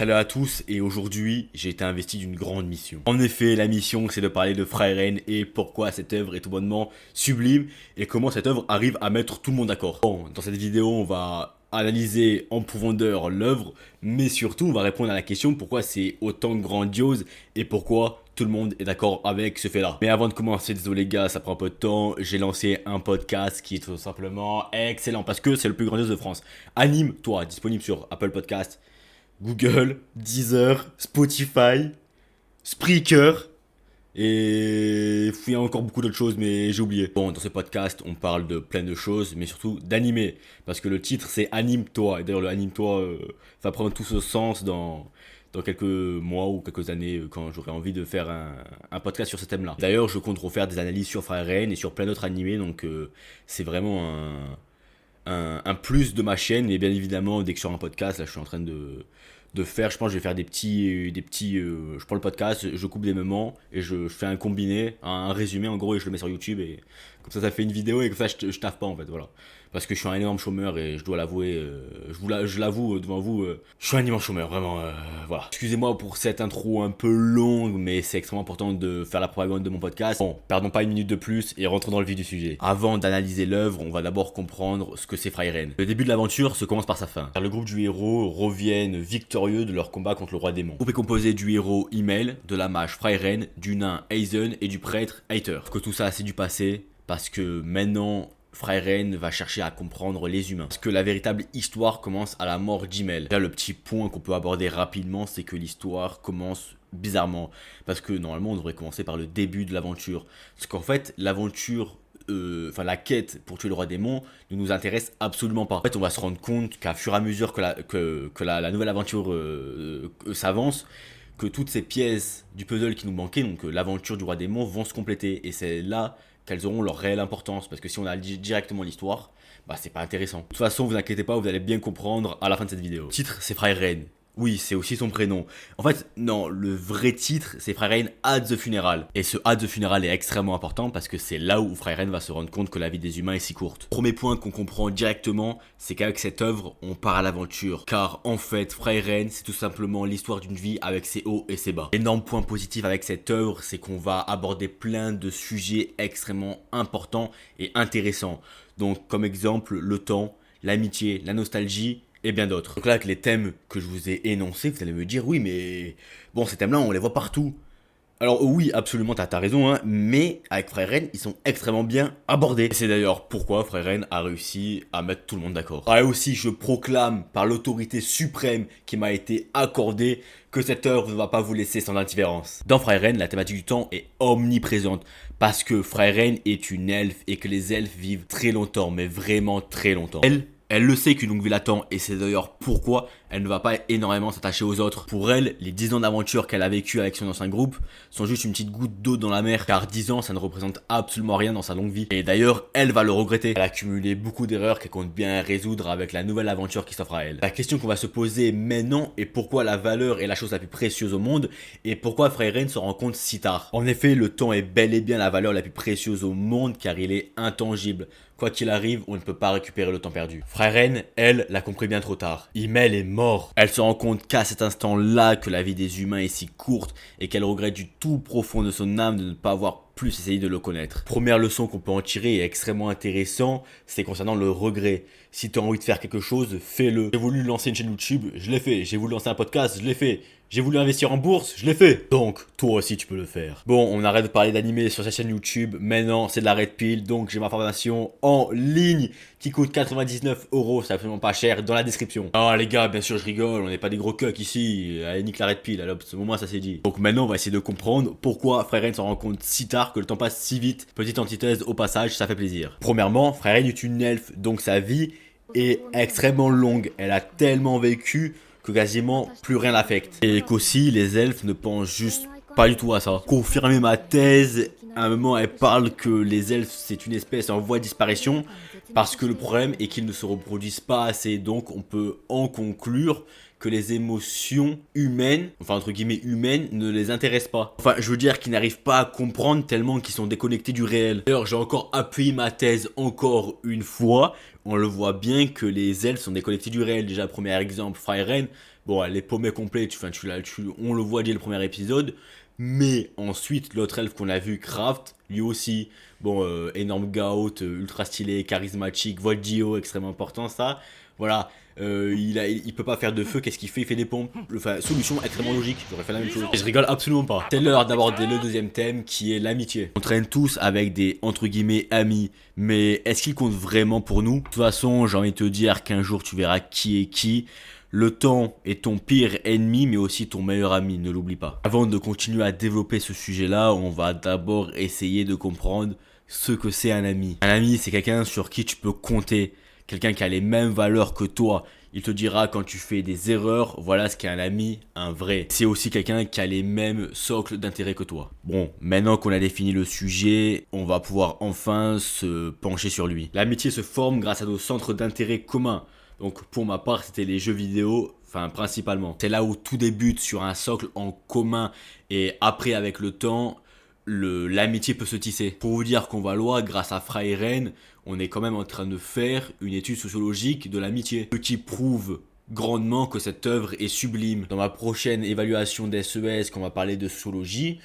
Salut à tous et aujourd'hui j'ai été investi d'une grande mission. En effet, la mission c'est de parler de Frieren et pourquoi cette œuvre est tout bonnement sublime et comment cette œuvre arrive à mettre tout le monde d'accord. Bon, dans cette vidéo on va analyser en profondeur l'œuvre, mais surtout on va répondre à la question pourquoi c'est autant grandiose et pourquoi tout le monde est d'accord avec ce fait là. Mais avant de commencer, désolé les gars, ça prend un peu de temps, j'ai lancé un podcast qui est tout simplement excellent parce que c'est le plus grandiose de France. Anime-toi, disponible sur Apple Podcast, Google, Deezer, Spotify, Spreaker et il y a encore beaucoup d'autres choses mais j'ai oublié. Bon, dans ce podcast, on parle de plein de choses mais surtout d'animer parce que le titre c'est Anime-toi et d'ailleurs le Anime-toi va prendre tout ce sens dans quelques mois ou quelques années quand j'aurai envie de faire un podcast sur ce thème-là. D'ailleurs, je compte refaire des analyses sur Frieren et sur plein d'autres animés donc c'est vraiment un plus de ma chaîne. Et bien évidemment, dès que je sors un podcast, là je suis en train de faire, je pense que je vais faire je prends le podcast, je coupe des moments et je fais un combiné, un résumé en gros et je le mets sur YouTube et comme ça fait une vidéo et comme ça je taffe pas en fait, voilà. Parce que je suis un énorme chômeur et je dois l'avouer, je l'avoue devant vous, je suis un immense chômeur, vraiment, voilà. Excusez-moi pour cette intro un peu longue, mais c'est extrêmement important de faire la propagande de mon podcast. Bon, perdons pas une minute de plus et rentrons dans le vif du sujet. Avant d'analyser l'œuvre, on va d'abord comprendre ce que c'est Frieren. Le début de l'aventure se commence par sa fin. Car le groupe du héros reviennent victorieux de leur combat contre le roi démon. Le groupe est composé du héros Himmel, de la mage Frieren, du nain Aizen et du prêtre Aether. Que tout ça c'est du passé, parce que maintenant Frieren va chercher à comprendre les humains. Parce que la véritable histoire commence à la mort d'Himmel. Là, le petit point qu'on peut aborder rapidement, c'est que l'histoire commence bizarrement. Parce que normalement, on devrait commencer par le début de l'aventure. Parce qu'en fait, l'aventure, la quête pour tuer le roi démon ne nous intéresse absolument pas. En fait, on va se rendre compte qu'à fur et à mesure que la nouvelle aventure s'avance, que toutes ces pièces du puzzle qui nous manquaient, donc l'aventure du roi démon, vont se compléter. Et c'est là qu'elles auront leur réelle importance. Parce que si on a directement l'histoire, bah c'est pas intéressant. De toute façon, vous inquiétez pas, vous allez bien comprendre à la fin de cette vidéo. Le titre, c'est Frieren. Oui, c'est aussi son prénom. En fait, non, le vrai titre, c'est Frieren at the Funeral. Et ce at the Funeral est extrêmement important parce que c'est là où Frieren va se rendre compte que la vie des humains est si courte. Premier point qu'on comprend directement, c'est qu'avec cette œuvre, on part à l'aventure. Car en fait, Frieren, c'est tout simplement l'histoire d'une vie avec ses hauts et ses bas. L'énorme point positif avec cette œuvre, c'est qu'on va aborder plein de sujets extrêmement importants et intéressants. Donc, comme exemple, le temps, l'amitié, la nostalgie et bien d'autres. Donc là, avec les thèmes que je vous ai énoncés, vous allez me dire, oui, mais bon, ces thèmes-là, on les voit partout. Alors oui, absolument, t'as raison, hein, mais avec Frieren, ils sont extrêmement bien abordés. Et c'est d'ailleurs pourquoi Frieren a réussi à mettre tout le monde d'accord. Ah, et aussi, je proclame par l'autorité suprême qui m'a été accordée que cette œuvre ne va pas vous laisser sans indifférence. Dans Frieren, la thématique du temps est omniprésente parce que Frieren est une elfe et que les elfes vivent très longtemps, mais vraiment très longtemps. Elle le sait qu'une longue vie l'attend et c'est d'ailleurs pourquoi elle ne va pas énormément s'attacher aux autres. Pour elle, les 10 ans d'aventure qu'elle a vécu avec son ancien groupe sont juste une petite goutte d'eau dans la mer car 10 ans ça ne représente absolument rien dans sa longue vie. Et d'ailleurs, elle va le regretter. Elle a accumulé beaucoup d'erreurs qu'elle compte bien résoudre avec la nouvelle aventure qui s'offre à elle. La question qu'on va se poser maintenant est pourquoi la valeur est la chose la plus précieuse au monde et pourquoi Frieren se rend compte si tard. En effet, le temps est bel et bien la valeur la plus précieuse au monde car il est intangible. Quoi qu'il arrive, on ne peut pas récupérer le temps perdu. Frieren, elle, l'a compris bien trop tard. Himmel est mort. Elle se rend compte qu'à cet instant-là, que la vie des humains est si courte et qu'elle regrette du tout profond de son âme de ne pas avoir plus essayé de le connaître. Première leçon qu'on peut en tirer et extrêmement intéressant, c'est concernant le regret. Si tu as envie de faire quelque chose, fais-le. J'ai voulu lancer une chaîne YouTube, je l'ai fait. J'ai voulu lancer un podcast, je l'ai fait. J'ai voulu investir en bourse, je l'ai fait. Donc, toi aussi tu peux le faire. Bon, on arrête de parler d'animé sur cette chaîne YouTube. Maintenant, c'est de la Red Pill. Donc, j'ai ma formation en ligne qui coûte 99 €. C'est absolument pas cher dans la description. Ah, les gars, bien sûr, je rigole. On n'est pas des gros cucks ici. Allez, nique la Red Pill. Alors, au moins, ça c'est dit. Donc, maintenant, on va essayer de comprendre pourquoi Frieren s'en rend compte si tard que le temps passe si vite. Petite antithèse au passage, ça fait plaisir. Premièrement, Frieren est une elfe. Donc, sa vie est extrêmement longue. Elle a tellement vécu que quasiment plus rien l'affecte. Et qu'aussi les elfes ne pensent juste pas du tout à ça. Confirmer ma thèse, à un moment elle parle que les elfes c'est une espèce en voie de disparition parce que le problème est qu'ils ne se reproduisent pas assez. Donc on peut en conclure que les émotions humaines, enfin entre guillemets humaines, ne les intéressent pas. Enfin je veux dire qu'ils n'arrivent pas à comprendre tellement qu'ils sont déconnectés du réel. D'ailleurs j'ai encore appuyé ma thèse encore une fois. On le voit bien que les elfes sont déconnectés du réel. Déjà premier exemple, Frieren, bon, elle est paumée complète, on le voit dès le premier épisode. Mais ensuite, l'autre elfe qu'on a vu, Kraft, lui aussi, bon, énorme gout, ultra stylé, charismatique, Voldio, extrêmement important, ça. Voilà, il peut pas faire de feu, qu'est-ce qu'il fait? Il fait des pompes. Enfin, solution extrêmement logique, j'aurais fait la même chose. Et je rigole absolument pas. C'est l'heure d'aborder le deuxième thème qui est l'amitié. On traîne tous avec des entre guillemets amis, mais est-ce qu'ils comptent vraiment pour nous? De toute façon, j'ai envie de te dire qu'un jour tu verras qui est qui. Le temps est ton pire ennemi, mais aussi ton meilleur ami, ne l'oublie pas. Avant de continuer à développer ce sujet-là, on va d'abord essayer de comprendre ce que c'est un ami. Un ami, c'est quelqu'un sur qui tu peux compter, quelqu'un qui a les mêmes valeurs que toi. Il te dira quand tu fais des erreurs, voilà ce qu'est un ami, un vrai. C'est aussi quelqu'un qui a les mêmes socles d'intérêt que toi. Bon, maintenant qu'on a défini le sujet, on va pouvoir enfin se pencher sur lui. L'amitié se forme grâce à nos centres d'intérêt communs. Donc pour ma part, c'était les jeux vidéo, enfin principalement. C'est là où tout débute sur un socle en commun et après avec le temps, l'amitié peut se tisser. Pour vous dire qu'on va loin, grâce à Freyren, on est quand même en train de faire une étude sociologique de l'amitié. Ce qui prouve grandement que cette œuvre est sublime. Dans ma prochaine évaluation d'SES, quand on va parler de sociologie,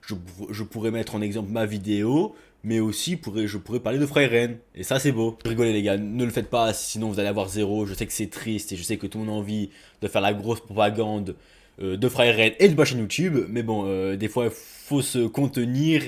je pourrais mettre en exemple ma vidéo, mais aussi je pourrais parler de Freyren. Et ça c'est beau. Rigolez les gars, ne le faites pas, sinon vous allez avoir zéro. Je sais que c'est triste et je sais que tout le monde a envie de faire la grosse propagande de Freyren et de ma chaîne YouTube. Mais bon, des fois il faut se contenir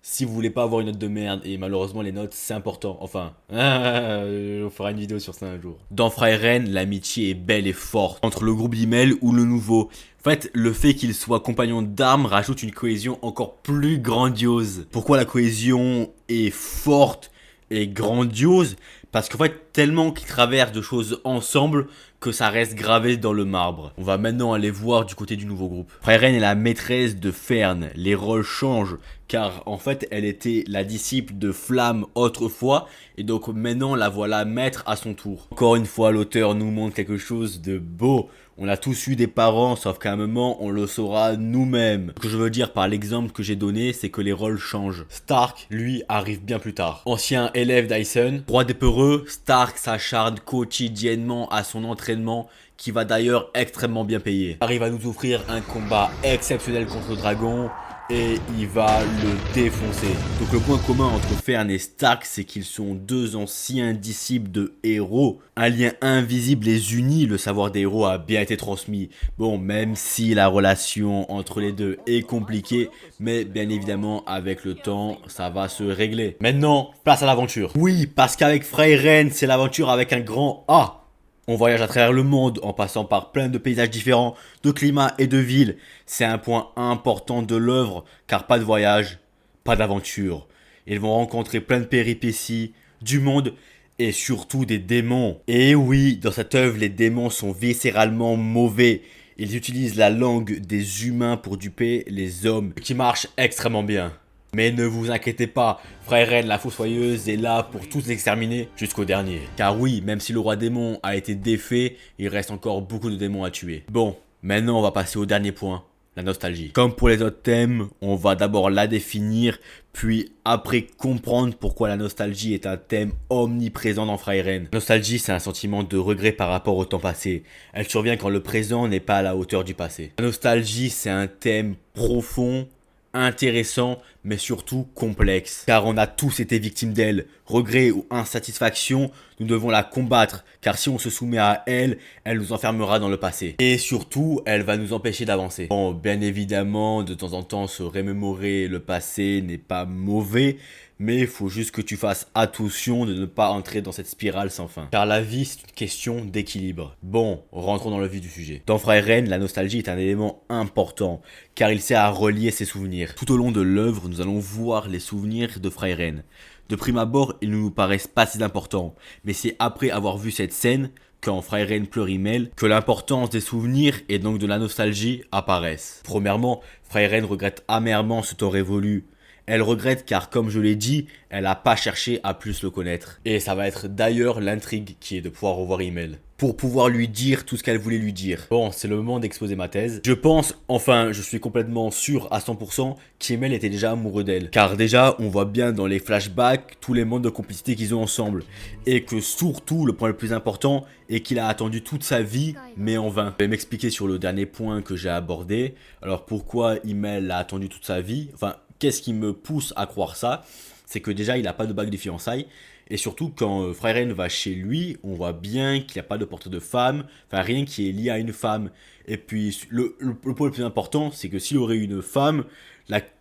si vous voulez pas avoir une note de merde. Et malheureusement les notes c'est important. Enfin, on fera une vidéo sur ça un jour. Dans Freyren, l'amitié est belle et forte. Entre le groupe d'email ou le nouveau. En fait, le fait qu'ils soient compagnons d'armes rajoute une cohésion encore plus grandiose. Pourquoi la cohésion est forte et grandiose? Parce qu'en fait, tellement qu'ils traversent de choses ensemble que ça reste gravé dans le marbre. On va maintenant aller voir du côté du nouveau groupe. Freyren est la maîtresse de Fern. Les rôles changent car en fait, elle était la disciple de Flamme autrefois et donc maintenant la voilà maître à son tour. Encore une fois, l'auteur nous montre quelque chose de beau. On a tous eu des parents, sauf qu'à un moment, on le saura nous-mêmes. Ce que je veux dire par l'exemple que j'ai donné, c'est que les rôles changent. Stark, lui, arrive bien plus tard. Ancien élève d'Aizen, roi des peureux, Stark s'acharne quotidiennement à son entraînement, qui va d'ailleurs extrêmement bien payer. Arrive à nous offrir un combat exceptionnel contre le dragon, et il va le défoncer. Donc le point commun entre Fern et Stark, c'est qu'ils sont deux anciens disciples de héros. Un lien invisible les unit, le savoir des héros a bien été transmis. Bon, même si la relation entre les deux est compliquée, mais bien évidemment avec le temps, ça va se régler. Maintenant, place à l'aventure. Oui, parce qu'avec Freyren, c'est l'aventure avec un grand A. On voyage à travers le monde en passant par plein de paysages différents, de climats et de villes. C'est un point important de l'œuvre car pas de voyage, pas d'aventure. Ils vont rencontrer plein de péripéties, du monde et surtout des démons. Et oui, dans cette œuvre, les démons sont viscéralement mauvais. Ils utilisent la langue des humains pour duper les hommes, ce qui marche extrêmement bien. Mais ne vous inquiétez pas, Freyren la fossoyeuse est là pour tous exterminer jusqu'au dernier. Car oui, même si le roi démon a été défait, il reste encore beaucoup de démons à tuer. Bon, maintenant on va passer au dernier point, la nostalgie. Comme pour les autres thèmes, on va d'abord la définir, puis après comprendre pourquoi la nostalgie est un thème omniprésent dans Freyren. La nostalgie, c'est un sentiment de regret par rapport au temps passé. Elle survient quand le présent n'est pas à la hauteur du passé. La nostalgie, c'est un thème profond, intéressant, mais surtout complexe. Car on a tous été victimes d'elle. Regret ou insatisfaction, nous devons la combattre. Car si on se soumet à elle, elle nous enfermera dans le passé. Et surtout, elle va nous empêcher d'avancer. Bon, bien évidemment, de temps en temps, se remémorer le passé n'est pas mauvais. Mais il faut juste que tu fasses attention de ne pas entrer dans cette spirale sans fin. Car la vie, c'est une question d'équilibre. Bon, rentrons dans le vif du sujet. Dans Freyren, la nostalgie est un élément important, car il sert à relier ses souvenirs. Tout au long de l'œuvre, nous allons voir les souvenirs de Freyren. De prime abord, ils ne nous paraissent pas si importants, mais c'est après avoir vu cette scène, quand Freyren pleure Himmel, que l'importance des souvenirs et donc de la nostalgie apparaissent. Premièrement, Freyren regrette amèrement ce temps révolu. Elle regrette car, comme je l'ai dit, elle n'a pas cherché à plus le connaître. Et ça va être d'ailleurs l'intrigue qui est de pouvoir revoir Himmel, pour pouvoir lui dire tout ce qu'elle voulait lui dire. Bon, c'est le moment d'exposer ma thèse. Je pense, enfin, je suis complètement sûr à 100% qu'Himmel était déjà amoureux d'elle. Car déjà, on voit bien dans les flashbacks tous les mondes de complicité qu'ils ont ensemble. Et que surtout, le point le plus important est qu'il a attendu toute sa vie, mais en vain. Je vais m'expliquer sur le dernier point que j'ai abordé. Alors pourquoi Himmel a attendu toute sa vie? Enfin, qu'est-ce qui me pousse à croire ça? C'est que déjà, il n'a pas de bague de fiançailles. Et surtout, quand Freiren va chez lui, on voit bien qu'il n'y a pas de porte de femme, enfin rien qui est lié à une femme. Et puis, le point le plus important, c'est que s'il aurait une femme,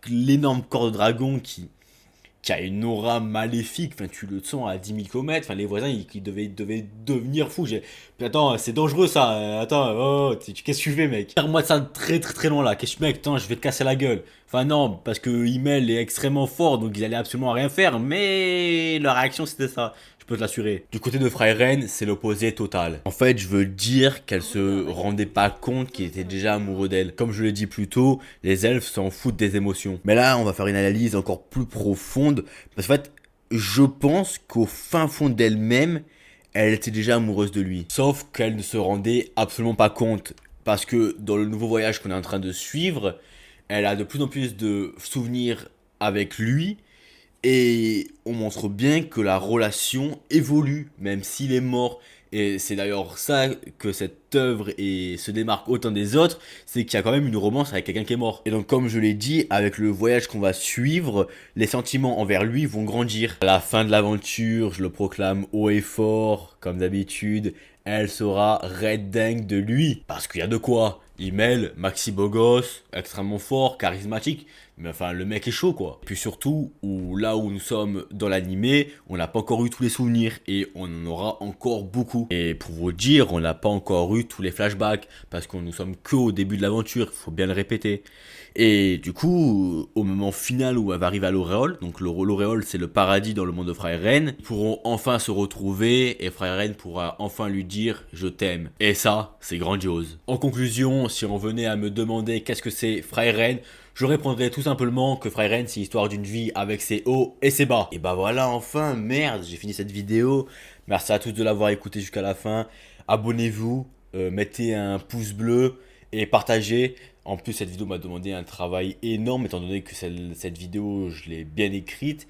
l'énorme corps de dragon qui a une aura maléfique, enfin tu le sens à 10 000 km, enfin les voisins ils devaient devenir fous. Attends, c'est dangereux ça, attends, qu'est-ce que tu fais mec? Tire-moi de ça très très très loin là, qu'est-ce que mec, attends, je vais te casser la gueule. Enfin non, parce que Himmel est extrêmement fort, donc ils allaient absolument rien faire, mais leur réaction c'était ça. Je peux te l'assurer. Du côté de Freiren, c'est l'opposé total. En fait, je veux dire qu'elle se rendait pas compte qu'il était déjà amoureux d'elle. Comme je l'ai dit plus tôt, les elfes s'en foutent des émotions. Mais là, on va faire une analyse encore plus profonde. Parce qu'en fait, je pense qu'au fin fond d'elle-même, elle était déjà amoureuse de lui. Sauf qu'elle ne se rendait absolument pas compte. Parce que dans le nouveau voyage qu'on est en train de suivre, elle a de plus en plus de souvenirs avec lui. Et on montre bien que la relation évolue, même s'il est mort. Et c'est d'ailleurs ça que cette œuvre se démarque autant des autres, c'est qu'il y a quand même une romance avec quelqu'un qui est mort. Et donc comme je l'ai dit, avec le voyage qu'on va suivre, les sentiments envers lui vont grandir. À la fin de l'aventure, je le proclame haut et fort, comme d'habitude, elle sera red dingue de lui. Parce qu'il y a de quoi. Himmel, maxi beau gosse, extrêmement fort, charismatique. Mais enfin, le mec est chaud quoi. Et puis surtout, là où nous sommes dans l'animé, on n'a pas encore eu tous les souvenirs. Et on en aura encore beaucoup. Et pour vous dire, on n'a pas encore eu tous les flashbacks. Parce que nous sommes qu'au début de l'aventure, il faut bien le répéter. Et du coup, au moment final où elle va arriver à l'auréole, donc l'auréole c'est le paradis dans le monde de Freiren, ils pourront enfin se retrouver et Freiren pourra enfin lui dire je t'aime. Et ça, c'est grandiose. En conclusion, si on venait à me demander qu'est-ce que c'est Freiren, je répondrais tout simplement que Freiren c'est l'histoire d'une vie avec ses hauts et ses bas. Et bah voilà, enfin, merde, j'ai fini cette vidéo. Merci à tous de l'avoir écouté jusqu'à la fin. Abonnez-vous, mettez un pouce bleu et partagez. En plus, cette vidéo m'a demandé un travail énorme, étant donné que cette vidéo, je l'ai bien écrite,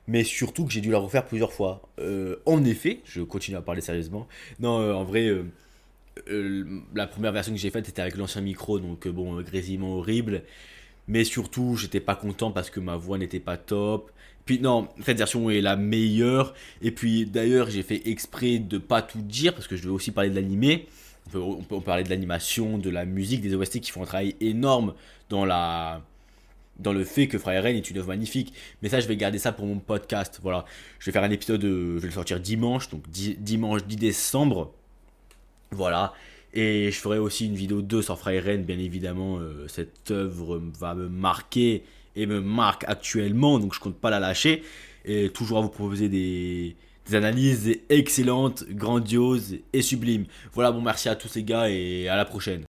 mais surtout que j'ai dû la refaire plusieurs fois. En effet, je continue à parler sérieusement. Non, en vrai, la première version que j'ai faite était avec l'ancien micro, donc bon, grésillement horrible. Mais surtout, j'étais pas content parce que ma voix n'était pas top. Puis non, cette version est la meilleure. Et puis d'ailleurs, j'ai fait exprès de pas tout dire parce que je vais aussi parler de l'animé. On peut parler de l'animation, de la musique, des OST qui font un travail énorme dans le fait que Freiren est une œuvre magnifique. Mais ça, je vais garder ça pour mon podcast. Voilà, je vais faire un épisode, je vais le sortir dimanche, donc dimanche 10 décembre. Voilà. Et je ferai aussi une vidéo 2 sur Freiren, bien évidemment. Cette œuvre va me marquer et me marque actuellement, donc je compte pas la lâcher. Et toujours à vous proposer des analyses excellentes, grandioses et sublimes. Voilà, bon merci à tous les gars et à la prochaine.